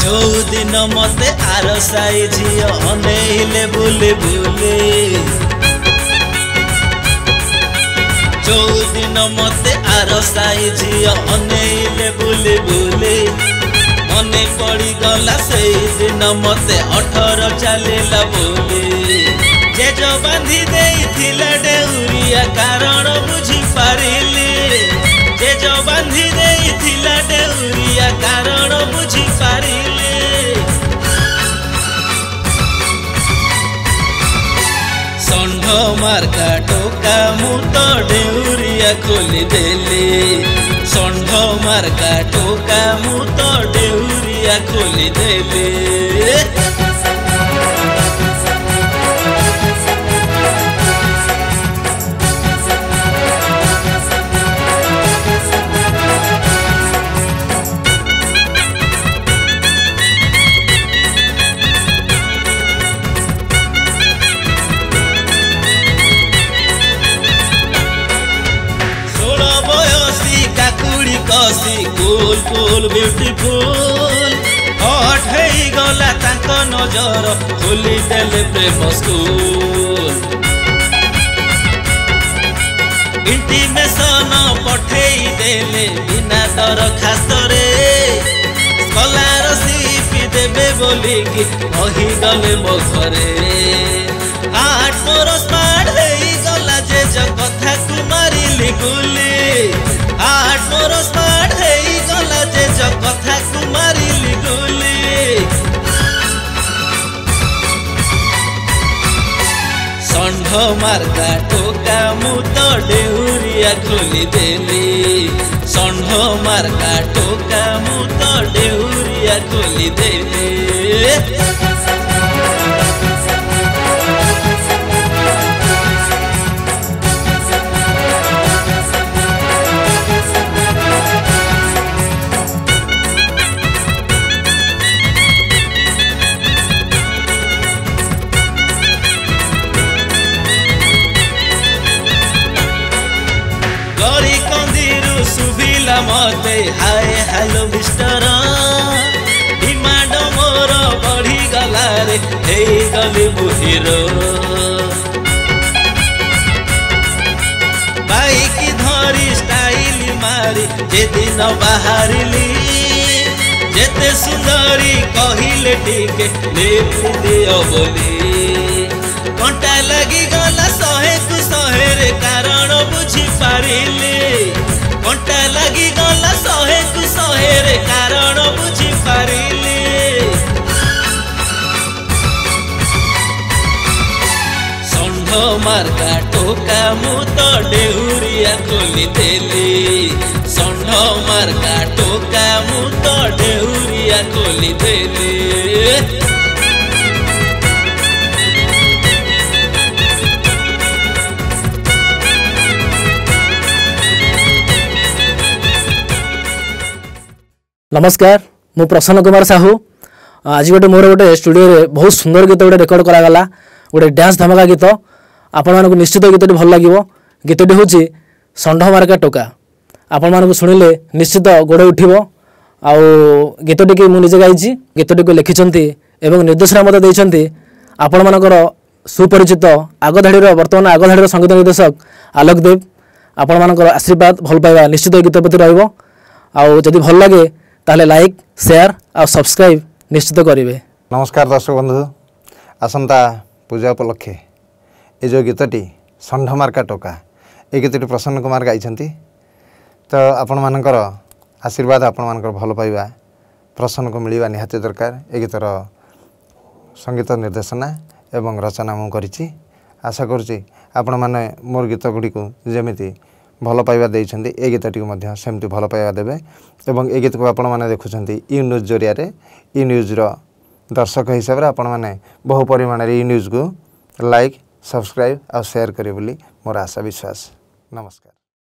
जो दिन मते आर साई झियो अनेइले बुले बुले जो दिन मते आर साई झियो अनेइले बुले बुले मने पड़ी गला से दिन मते 18 चलेला बोले जे जो बांधी देइथिले डेउरिया कारण बुझी पारिले जे जो बांधी देइथिले डेउरिया कारण बुझी पारिले षंढ मार्का टोका मु तो डेउरिया खोली देले षंढ मार्का टोका मु तो डेउरिया खोली देले कसी कूल कूल ब्यूटीफुल हट हेई गला तांको नजर खोली देले प्रेम स्कूल इंटीमेशन पठेई देले बिना दरखास्त रे स्कॉलरशिप देबे बोली कि कही गले मो घरे आठ मोर स्मार्ट हेई गला जे जो कथा कुमारी गुली आठ मोर स्मार्ट हेई गला जे जो कथा कुमारी गुली षंढ मार्का टोका मु तो डेउरिया खोली देली षंढ मार्का टोका मु तो डेउरिया खोली देली मते hi hello mister demand more बढ़ी गला रे हे गली बुहिरो बाइक धरी स्टाइल मारी जे दिन बाहरिली जेते सुंदरी कहिले टिके लेपि दियो बोली कंटा लगी गला 100 कु 100 रे कारण बुझी पारिली कंटा लगी गला 100 कु 100 रे कारण बुझी पारिले षंढ मार्का टोका मु तो डेउरिया खोली देली षंढ मार्का टोका मु तो डेउरिया खोली देली नमस्कार मु प्रसन्न कुमार साहू आज गोटे मोर गोटे स्टूडियो रे बहुत सुंदर गीत गोटे रेकर्ड करागला गोटे डांस धमाका गीत आपण मानक निश्चित गीतटी भल लगिवो गीतटी होची षंढ मार्का टोका आपण मानक सुनिले निश्चित गोड़ उठिवो आउ गीतटी के मु निजे गाइची गीतटी को लिखिचंती एवं निर्देशना मते देइचंती आपण मानकर सुपरिचित आगधाड़ी वर्तमान आगधाड़ी संगीत निर्देशक आलोक देव आपण मानकर आशीर्वाद भल पाइबा निश्चित गीत प्रति रहइबो आउ जदि भल लगे ताले लाइक शेयर और सब्सक्राइब निश्चित करेंगे। नमस्कार दर्शक बंधु आसंता पूजा उपलक्षे ये जो गीतटी षंढ मार्का टोका ये गीतटी प्रसन्न कुमार गाइछंती तो आपण मानकर आशीर्वाद आपण मानकर भल पाइबा प्रसन्न को मिलवा निहाती दरकार ए गीतर संगीत निर्देशना एवं रचना मु करिछि आशा करुच्ची आपण माने मोर गीत गुड़ी को जमीती भल पाइबा देइछंती ए गीतटी को सेमती भल पाइबा देबे एवं ए गीत को आपण माने देखुछंती ई न्यूज जरिया रे ई न्यूज रो दर्शक हिसाब रे आपण माने बहु परिमाण रे ई न्यूज को लाइक सब्सक्राइब और शेयर करिवे बोली मोर आशा विश्वास। नमस्कार।